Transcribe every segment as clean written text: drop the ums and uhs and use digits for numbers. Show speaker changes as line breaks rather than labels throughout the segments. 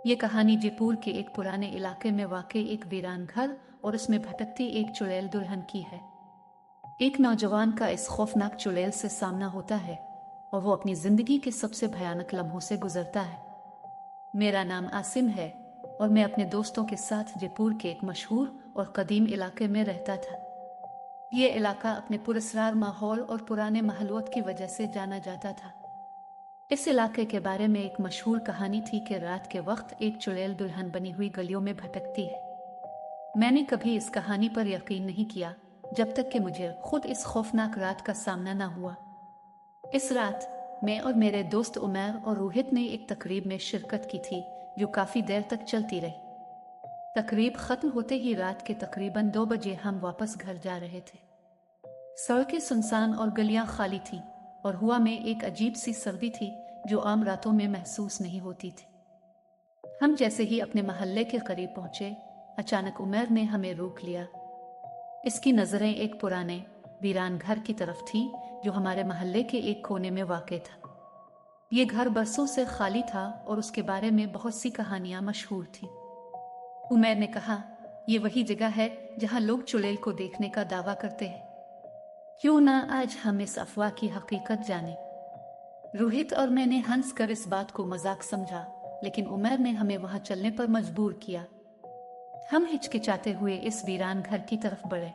ये कहानी जयपुर के एक पुराने इलाके में वाक़ई एक वीरान घर और उसमें भटकती एक चुड़ैल दुल्हन की है। एक नौजवान का इस खौफनाक चुड़ैल से सामना होता है और वो अपनी जिंदगी के सबसे भयानक लम्हों से गुजरता है। मेरा नाम आसिम है और मैं अपने दोस्तों के साथ जयपुर के एक मशहूर और कदीम इलाके में रहता था। ये इलाका अपने पुरस्कार माहौल और पुराने महलों की वजह से जाना जाता था। इस इलाके के बारे में एक मशहूर कहानी थी कि रात के वक्त एक चुड़ैल दुल्हन बनी हुई गलियों में भटकती है। मैंने कभी इस कहानी पर यकीन नहीं किया जब तक कि मुझे खुद इस खौफनाक रात का सामना न हुआ। इस रात मैं और मेरे दोस्त उमर और रोहित ने एक तकरीब में शिरकत की थी जो काफी देर तक चलती रही। तकरीब खत्म होते ही रात के तकरीबन 2 बजे हम वापस घर जा रहे थे। सड़कें सुनसान और गलियां खाली थी और हवा में एक अजीब सी सर्दी थी जो आम रातों में महसूस नहीं होती थी। हम जैसे ही अपने मोहल्ले के करीब पहुंचे, अचानक उमर ने हमें रोक लिया। इसकी नजरें एक पुराने वीरान घर की तरफ थी जो हमारे मोहल्ले के एक कोने में वाक़ था। ये घर बरसों से खाली था और उसके बारे में बहुत सी कहानियां मशहूर थी। उमर ने कहा, ये वही जगह है जहां लोग चुड़ैल को देखने का दावा करते हैं। क्यों ना आज हम इस अफवाह की हकीकत जाने। रोहित और मैंने हंस कर इस बात को मजाक समझा, लेकिन उमर ने हमें वहां चलने पर मजबूर किया। हम हिचकिचाते हुए इस वीरान घर की तरफ बढ़े।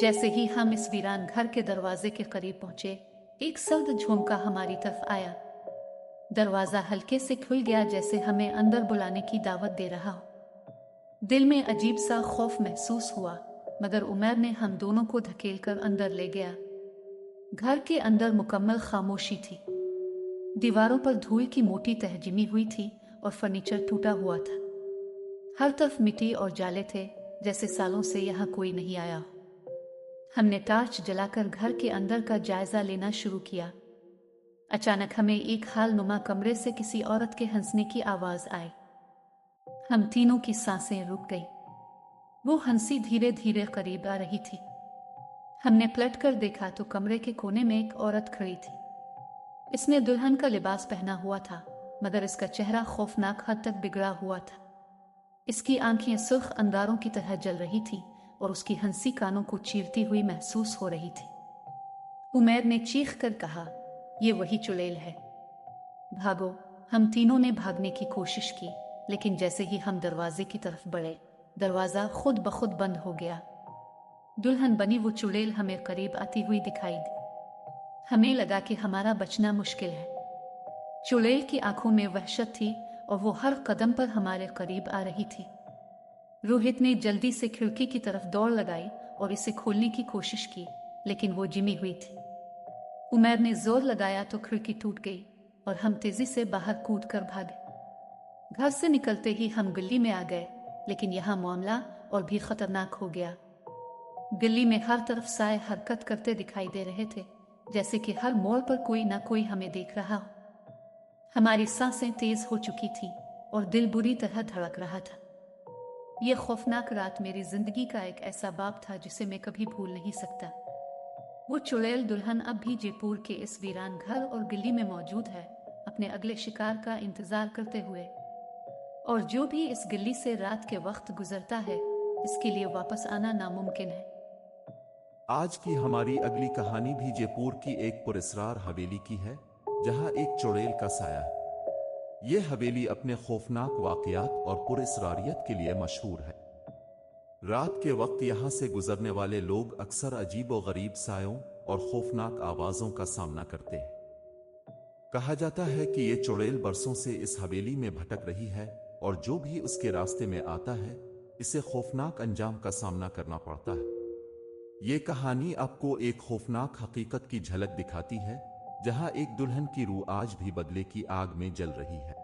जैसे ही हम इस वीरान घर के दरवाजे के करीब पहुंचे, एक सर्द झोंका हमारी तरफ आया। दरवाजा हल्के से खुल गया जैसे हमें अंदर बुलाने की दावत दे रहा हो। दिल में अजीब सा खौफ महसूस हुआ, मगर उमर ने हम दोनों को धकेलकर अंदर ले गया। घर के अंदर मुकम्मल खामोशी थी। दीवारों पर धूल की मोटी तह जमी हुई थी और फर्नीचर टूटा हुआ था। हर तरफ मिट्टी और जाले थे, जैसे सालों से यहाँ कोई नहीं आया हो। हमने टार्च जलाकर घर के अंदर का जायजा लेना शुरू किया। अचानक हमें एक हाल नुमा कमरे से किसी औरत के हंसने की आवाज आई। हम तीनों की सांसें रुक गई। वो हंसी धीरे धीरे करीब आ रही थी। हमने पलट कर देखा तो कमरे के कोने में एक औरत खड़ी थी। इसने दुल्हन का लिबास पहना हुआ था, मगर इसका चेहरा खौफनाक हद तक बिगड़ा हुआ था। इसकी आंखें सुर्ख अंगारों की तरह जल रही थी और उसकी हंसी कानों को चीरती हुई महसूस हो रही थी। उमर ने चीख कर कहा, ये वही चुड़ैल है, भागो। हम तीनों ने भागने की कोशिश की, लेकिन जैसे ही हम दरवाजे की तरफ बढ़े, दरवाजा खुद ब खुद बंद हो गया। दुल्हन बनी वो चुड़ैल हमें करीब आती हुई दिखाई दी। हमें लगा कि हमारा बचना मुश्किल है। चुड़ैल की आंखों में वहशत थी और वो हर कदम पर हमारे करीब आ रही थी। रोहित ने जल्दी से खिड़की की तरफ दौड़ लगाई और इसे खोलने की कोशिश की, लेकिन वो जिमी हुई थी। उमर ने जोर लगाया तो खिड़की टूट गई और हम तेजी से बाहर कूद कर भागे। घर से निकलते ही हम गली में आ गए, लेकिन यहाँ मामला और भी खतरनाक हो गया। गली में हर तरफ साए हरकत करते दिखाई दे रहे थे, जैसे कि हर मोड़ पर कोई ना कोई हमें देख रहा हो। हमारी सांसें तेज हो चुकी थी और दिल बुरी तरह धड़क रहा था। यह खौफनाक रात मेरी जिंदगी का एक ऐसा बाब था जिसे मैं कभी भूल नहीं सकता। वो चुड़ैल दुल्हन अब भी जयपुर के इस वीरान घर और गली में मौजूद है, अपने अगले शिकार का इंतजार करते हुए। और जो भी इस गली से रात के वक्त गुजरता है, इसके लिए वापस आना नामुमकिन है।
आज की हमारी अगली कहानी भी जयपुर की एक पुरस्कार हवेली की है, जहां एक चुड़ैल का साया है। ये हवेली अपने खौफनाक वाकयात और पुरस्कारियत के लिए मशहूर है। रात के वक्त यहां से गुजरने वाले लोग अक्सर अजीब व गरीब सायों और खौफनाक आवाजों का सामना करते हैं। कहा जाता है कि ये चुड़ैल बरसों से इस हवेली में भटक रही है और जो भी उसके रास्ते में आता है, इसे खौफनाक अंजाम का सामना करना पड़ता है। ये कहानी आपको एक खौफनाक हकीकत की झलक दिखाती है, जहां एक दुल्हन की रूह आज भी बदले की आग में जल रही है।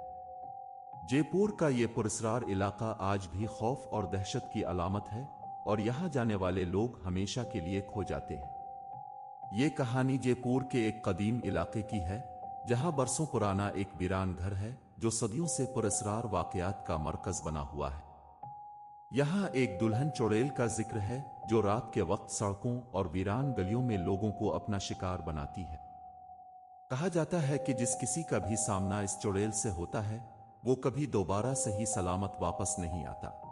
जयपुर का ये पुरस्कार इलाका आज भी खौफ और दहशत की अलामत है और यहाँ जाने वाले लोग हमेशा के लिए खो जाते हैं। ये कहानी जयपुर के एक कदीम इलाके की है, जहाँ बरसों पुराना एक वीरान घर है जो सदियों से पुरस्कार वाकयात का मरकज बना हुआ है। यहाँ एक दुल्हन चुड़ैल का जिक्र है जो रात के वक्त सड़कों और वीरान गलियों में लोगों को अपना शिकार बनाती है। कहा जाता है कि जिस किसी का भी सामना इस चुड़ैल से होता है, वो कभी दोबारा सही सलामत वापस नहीं आता।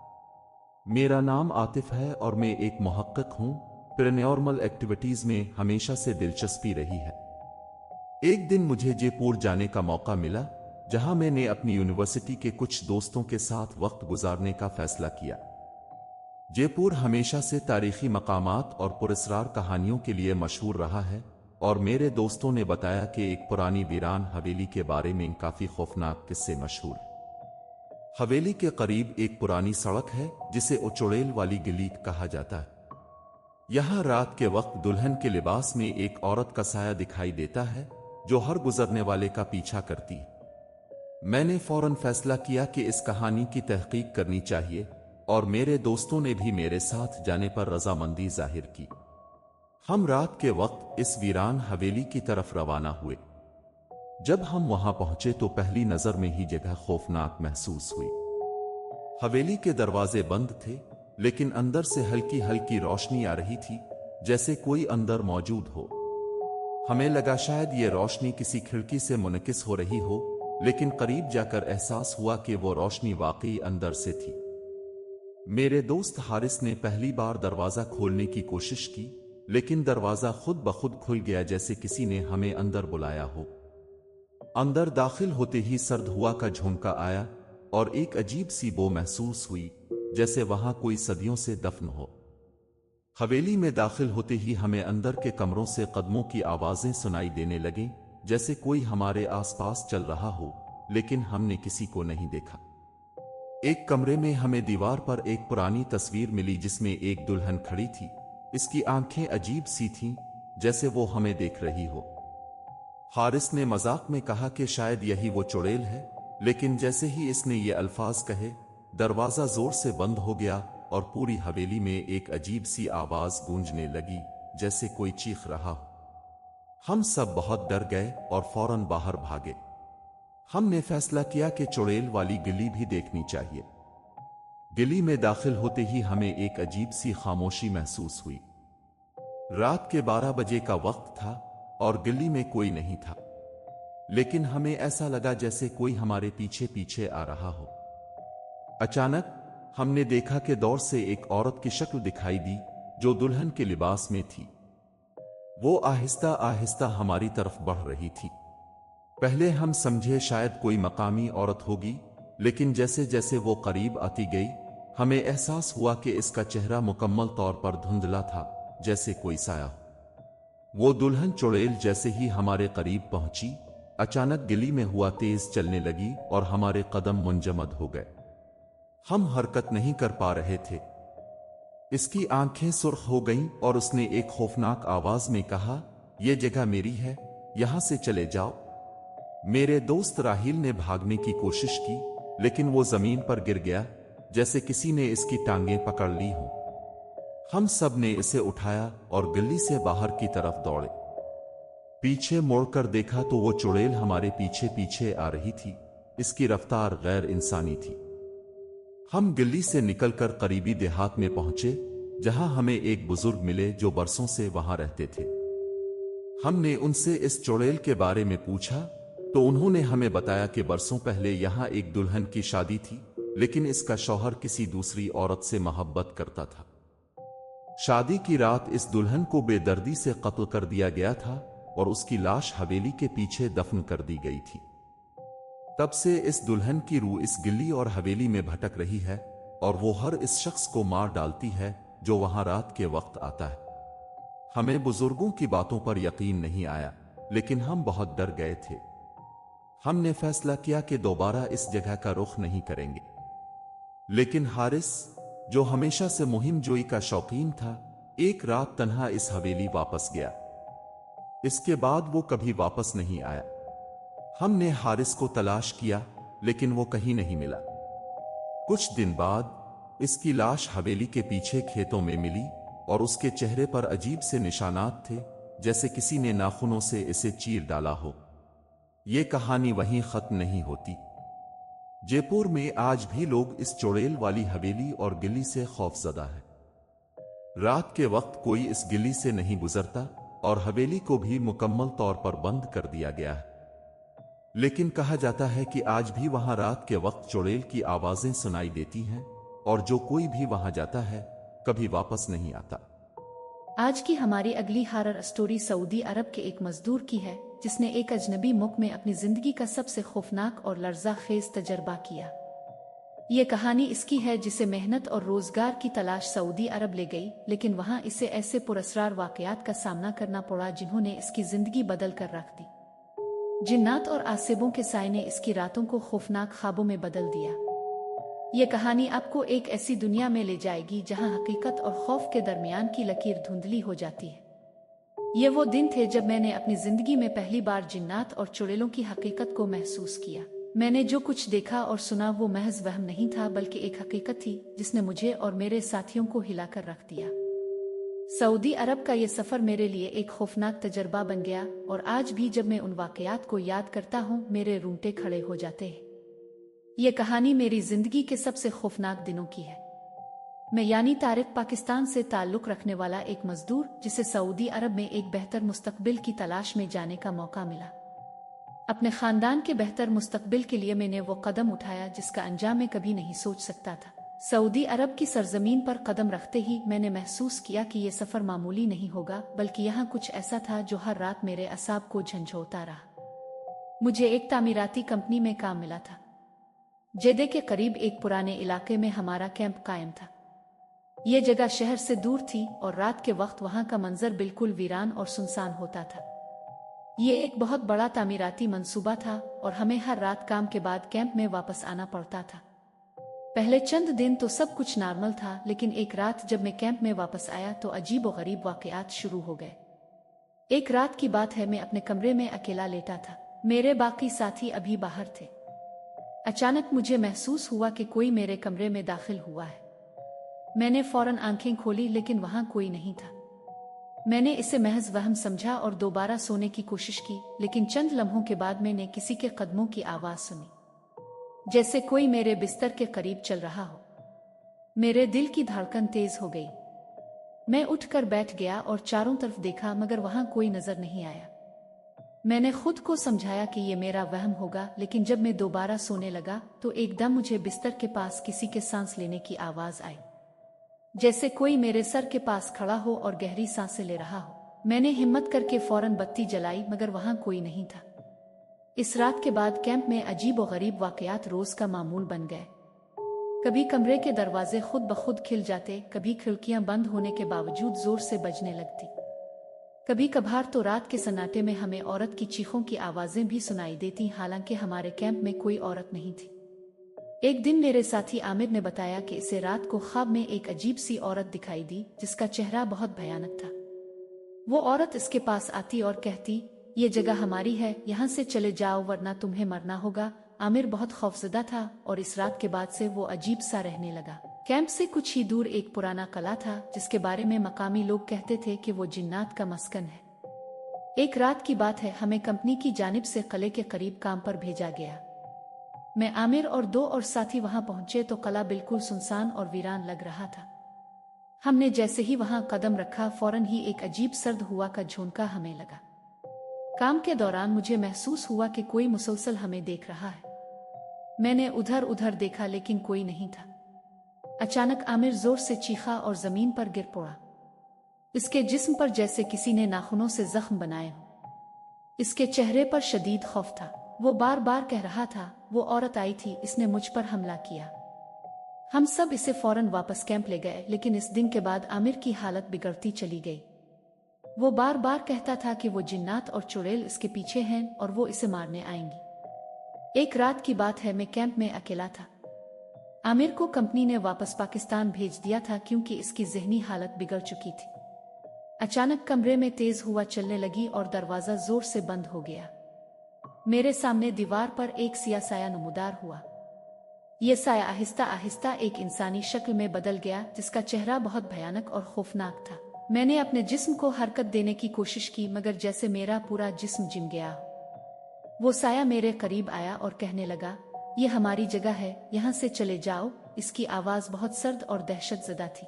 मेरा नाम आतिफ है और मैं एक मुहक्किक हूँ। पैरानॉर्मल एक्टिविटीज में हमेशा से दिलचस्पी रही है। एक दिन मुझे जयपुर जाने का मौका मिला, जहां मैंने अपनी यूनिवर्सिटी के कुछ दोस्तों के साथ वक्त गुजारने का फैसला किया। जयपुर हमेशा से तारीखी मकामात और पुरस्कार कहानियों के लिए मशहूर रहा है, और मेरे दोस्तों ने बताया कि एक पुरानी वीरान हवेली के बारे में काफी खौफनाक किस्से मशहूर। हवेली के करीब एक पुरानी सड़क है जिसे उचड़ेल वाली गली कहा जाता है। यहां रात के वक्त दुल्हन के लिबास में एक औरत का साया दिखाई देता है, जो हर गुजरने वाले का पीछा करती है। मैंने फौरन फैसला किया कि इस कहानी की तहकीक करनी चाहिए, और मेरे दोस्तों ने भी मेरे साथ जाने पर रजामंदी जाहिर की। हम रात के वक्त इस वीरान हवेली की तरफ रवाना हुए। जब हम वहां पहुंचे तो पहली नजर में ही जगह खौफनाक महसूस हुई। हवेली के दरवाजे बंद थे, लेकिन अंदर से हल्की हल्की रोशनी आ रही थी, जैसे कोई अंदर मौजूद हो। हमें लगा शायद ये रोशनी किसी खिड़की से मुनकिस हो रही हो, लेकिन करीब जाकर एहसास हुआ कि वो रोशनी वाकई अंदर से थी। मेरे दोस्त हारिस ने पहली बार दरवाजा खोलने की कोशिश की, लेकिन दरवाजा खुद ब खुद खुल गया, जैसे किसी ने हमें अंदर बुलाया हो। अंदर दाखिल होते ही सर्द हवा का झोंका आया और एक अजीब सी बो महसूस हुई, जैसे वहां कोई सदियों से दफन हो। हवेली में दाखिल होते ही हमें अंदर के कमरों से कदमों की आवाजें सुनाई देने लगीं, जैसे कोई हमारे आसपास चल रहा हो, लेकिन हमने किसी को नहीं देखा। एक कमरे में हमें दीवार पर एक पुरानी तस्वीर मिली जिसमें एक दुल्हन खड़ी थी। इसकी आंखें अजीब सी थीं, जैसे वो हमें देख रही हो। हारिस ने मजाक में कहा कि शायद यही वो चुड़ैल है, लेकिन जैसे ही इसने ये अल्फाज कहे, दरवाजा जोर से बंद हो गया और पूरी हवेली में एक अजीब सी आवाज गूंजने लगी, जैसे कोई चीख रहा हो। हम सब बहुत डर गए और फौरन बाहर भागे। हमने फैसला किया कि चुड़ैल वाली गली भी देखनी चाहिए। गली में दाखिल होते ही हमें एक अजीब सी खामोशी महसूस हुई। रात के 12 बजे का वक्त था और गली में कोई नहीं था, लेकिन हमें ऐसा लगा जैसे कोई हमारे पीछे पीछे आ रहा हो। अचानक हमने देखा कि दूर से एक औरत की शक्ल दिखाई दी, जो दुल्हन के लिबास में थी। वो आहिस्ता आहिस्ता हमारी तरफ बढ़ रही थी। पहले हम समझे शायद कोई मकामी औरत होगी, लेकिन जैसे जैसे वो करीब आती गई, हमें एहसास हुआ कि इसका चेहरा मुकम्मल तौर पर धुंधला था, जैसे कोई साया हो। वो दुल्हन चुड़ैल जैसे ही हमारे करीब पहुंची, अचानक गली में हुआ तेज चलने लगी और हमारे कदम मुंजमद हो गए। हम हरकत नहीं कर पा रहे थे। इसकी आंखें सुर्ख हो गईं और उसने एक खौफनाक आवाज में कहा, "ये जगह मेरी है, यहां से चले जाओ।" मेरे दोस्त राहिल ने भागने की कोशिश की, लेकिन वो जमीन पर गिर गया, जैसे किसी ने इसकी टांगें पकड़ ली हों। हम सब ने इसे उठाया और गली से बाहर की तरफ दौड़े। पीछे मुड़कर देखा तो वो चुड़ैल हमारे पीछे पीछे आ रही थी। इसकी रफ्तार गैर इंसानी थी। हम गली से निकलकर करीबी देहात में पहुंचे, जहां हमें एक बुजुर्ग मिले जो बरसों से वहां रहते थे। हमने उनसे इस चुड़ैल के बारे में पूछा तो उन्होंने हमें बताया कि बरसों पहले यहां एक दुल्हन की शादी थी, लेकिन इसका शौहर किसी दूसरी औरत से मोहब्बत करता था। शादी की रात इस दुल्हन को बेदर्दी से कत्ल कर दिया गया था और उसकी लाश हवेली के पीछे दफन कर दी गई थी। तब से इस दुल्हन की रूह इस गली और हवेली में भटक रही है और वो हर इस शख्स को मार डालती है जो वहां रात के वक्त आता है। हमें बुजुर्गों की बातों पर यकीन नहीं आया, लेकिन हम बहुत डर गए थे। हमने फैसला किया कि दोबारा इस जगह का रुख नहीं करेंगे। लेकिन हारिस, जो हमेशा से मुहिम जोई का शौकीन था, एक रात तन्हा इस हवेली वापस गया। इसके बाद वो कभी वापस नहीं आया। हमने हारिस को तलाश किया, लेकिन वो कहीं नहीं मिला। कुछ दिन बाद इसकी लाश हवेली के पीछे खेतों में मिली और उसके चेहरे पर अजीब से निशानात थे, जैसे किसी ने नाखूनों से इसे चीर डाला हो। ये कहानी वहीं खत्म नहीं होती। जयपुर में आज भी लोग इस चुड़ैल वाली हवेली और गली से खौफजदा है। रात के वक्त कोई इस गली से नहीं गुजरता और हवेली को भी मुकम्मल तौर पर बंद कर दिया गया है। लेकिन कहा जाता है कि आज भी वहां रात के वक्त चुड़ैल की आवाजें सुनाई देती हैं और जो कोई भी वहां जाता है कभी वापस नहीं आता।
आज की हमारी अगली हॉरर स्टोरी सऊदी अरब के एक मजदूर की है जिसने एक अजनबी मुल्क में अपनी जिंदगी का सबसे खौफनाक और लर्ज़ाखेज तजर्बा किया। ये कहानी इसकी है जिसे मेहनत और रोजगार की तलाश सऊदी अरब ले गई, लेकिन वहां इसे ऐसे पुरस्कार वाकयात का सामना करना पड़ा जिन्होंने इसकी जिंदगी बदल कर रख दी। जिन्नात और आसिबों के साए ने इसकी रातों को खौफनाक ख्वाबों में बदल दिया। ये कहानी आपको एक ऐसी दुनिया में ले जाएगी जहां हकीकत और खौफ के दरमियान की लकीर धुंधली हो जाती है। ये वो दिन थे जब मैंने अपनी जिंदगी में पहली बार जिन्नात और चुड़ैलों की हकीकत को महसूस किया। मैंने जो कुछ देखा और सुना वो महज वहम नहीं था, बल्कि एक हकीकत थी जिसने मुझे और मेरे साथियों को हिलाकर रख दिया। सऊदी अरब का ये सफर मेरे लिए एक खौफनाक तजर्बा बन गया और आज भी जब मैं उन वाकयात को याद करता हूँ मेरे रूंगटे खड़े हो जाते हैं। ये कहानी मेरी जिंदगी के सबसे खौफनाक दिनों की है। मैं यानी तारिक, पाकिस्तान से ताल्लुक रखने वाला एक मजदूर जिसे सऊदी अरब में एक बेहतर मुस्तकबिल की तलाश में जाने का मौका मिला। अपने खानदान के बेहतर मुस्तकबिल के लिए मैंने वो कदम उठाया जिसका अंजाम मैं कभी नहीं सोच सकता था। सऊदी अरब की सरजमीन पर कदम रखते ही मैंने महसूस किया कि ये सफर मामूली नहीं होगा, बल्कि यहाँ कुछ ऐसा था जो हर रात मेरे असाब को झंझोड़ता रहा। मुझे एक तामीराती कंपनी में काम मिला था। जेदे के करीब एक पुराने इलाके में हमारा कैंप कायम था। ये जगह शहर से दूर थी और रात के वक्त वहां का मंजर बिल्कुल वीरान और सुनसान होता था। ये एक बहुत बड़ा तामीराती मंसूबा था और हमें हर रात काम के बाद कैंप में वापस आना पड़ता था। पहले चंद दिन तो सब कुछ नॉर्मल था, लेकिन एक रात जब मैं कैंप में वापस आया तो अजीब और गरीब वाकयात शुरू हो गए। एक रात की बात है, मैं अपने कमरे में अकेला लेटा था। मेरे बाकी साथी अभी बाहर थे। अचानक मुझे महसूस हुआ कि कोई मेरे कमरे में दाखिल हुआ है। मैंने फौरन आंखें खोली, लेकिन वहां कोई नहीं था। मैंने इसे महज वहम समझा और दोबारा सोने की कोशिश की, लेकिन चंद लम्हों के बाद मैंने किसी के कदमों की आवाज सुनी, जैसे कोई मेरे बिस्तर के करीब चल रहा हो। मेरे दिल की धड़कन तेज हो गई। मैं उठकर बैठ गया और चारों तरफ देखा, मगर वहां कोई नजर नहीं आया। मैंने खुद को समझाया कि ये मेरा वहम होगा, लेकिन जब मैं दोबारा सोने लगा तो एकदम मुझे बिस्तर के पास किसी के सांस लेने की आवाज आई, जैसे कोई मेरे सर के पास खड़ा हो और गहरी सांसें ले रहा हो। मैंने हिम्मत करके फौरन बत्ती जलाई, मगर वहां कोई नहीं था। इस रात के बाद कैंप में अजीब और गरीब वाकयात रोज का मामूल बन गए। कभी कमरे के दरवाजे खुद ब खुद खिल जाते, कभी खिड़कियां बंद होने के बावजूद जोर से बजने लगती। कभी कभार तो रात के सन्नाटे में हमें औरत की चीखों की आवाजें भी सुनाई देती, हालांकि हमारे कैंप में कोई औरत नहीं थी। एक दिन मेरे साथी आमिर ने बताया कि इसे रात को ख्वाब में एक अजीब सी औरत दिखाई दी जिसका चेहरा बहुत भयानक था। वो औरत इसके पास आती और कहती, ये जगह हमारी है, यहाँ से चले जाओ वरना तुम्हें मरना होगा। आमिर बहुत खौफजदा था और इस रात के बाद से वो अजीब सा रहने लगा। कैंप से कुछ ही दूर एक पुराना किला था जिसके बारे में मकामी लोग कहते थे कि वो जिन्नात का मस्कन है। एक रात की बात है, हमें कंपनी की जानिब से किले के करीब काम पर भेजा गया। मैं, आमिर और 2 और साथी वहां पहुंचे तो किला बिल्कुल सुनसान और वीरान लग रहा था। हमने जैसे ही वहां कदम रखा फौरन ही एक अजीब सर्द हुआ का झोंका हमें लगा। काम के दौरान मुझे महसूस हुआ कि कोई मुसलसल हमें देख रहा है। मैंने उधर उधर देखा, लेकिन कोई नहीं था। अचानक आमिर जोर से चीखा और जमीन पर गिर पड़ा। इसके जिस्म पर जैसे किसी ने नाखूनों से जख्म बनाए हो। इसके चेहरे पर शदीद खौफ था। वो बार बार कह रहा था, वो औरत आई थी, इसने मुझ पर हमला किया। हम सब इसे फौरन वापस कैंप ले गए, लेकिन इस दिन के बाद आमिर की हालत बिगड़ती चली गई। वो बार बार कहता था कि वो जिन्नात और चुड़ैल इसके पीछे हैं और वो इसे मारने आएंगी। एक रात की बात है, मैं कैंप में अकेला था। आमिर को कंपनी ने वापस पाकिस्तान भेज दिया था क्योंकि इसकी ज़हनी हालत बिगड़ चुकी थी। अचानक कमरे में तेज हवा चलने लगी और दरवाजा जोर से बंद हो गया। मेरे सामने दीवार पर एक सिया साया नमूदार हुआ। यह साया आहिस्ता आहिस्ता एक इंसानी शक्ल में बदल गया जिसका चेहरा बहुत भयानक और खौफनाक था। मैंने अपने जिस्म को हरकत देने की कोशिश की, मगर जैसे मेरा पूरा जिस्म जिम गया। वो साया मेरे करीब आया और कहने लगा, ये हमारी जगह है, यहाँ से चले जाओ। इसकी आवाज बहुत सर्द और दहशतजदा थी।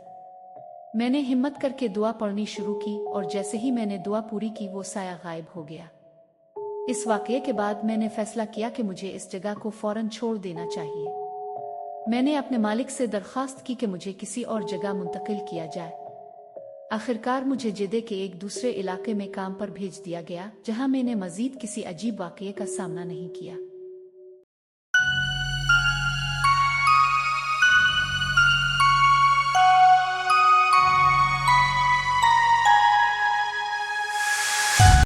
मैंने हिम्मत करके दुआ पढ़नी शुरू की और जैसे ही मैंने दुआ पूरी की वो साया गायब हो गया। इस वाक़ये के बाद मैंने फैसला किया कि मुझे इस जगह को फौरन छोड़ देना चाहिए। मैंने अपने मालिक से दरख्वास्त की कि मुझे किसी और जगह मुंतकिल किया जाए। आखिरकार मुझे जिद्दे के एक दूसरे इलाके में काम पर भेज दिया गया, जहां मैंने मजीद किसी अजीब वाक़ये का सामना नहीं किया।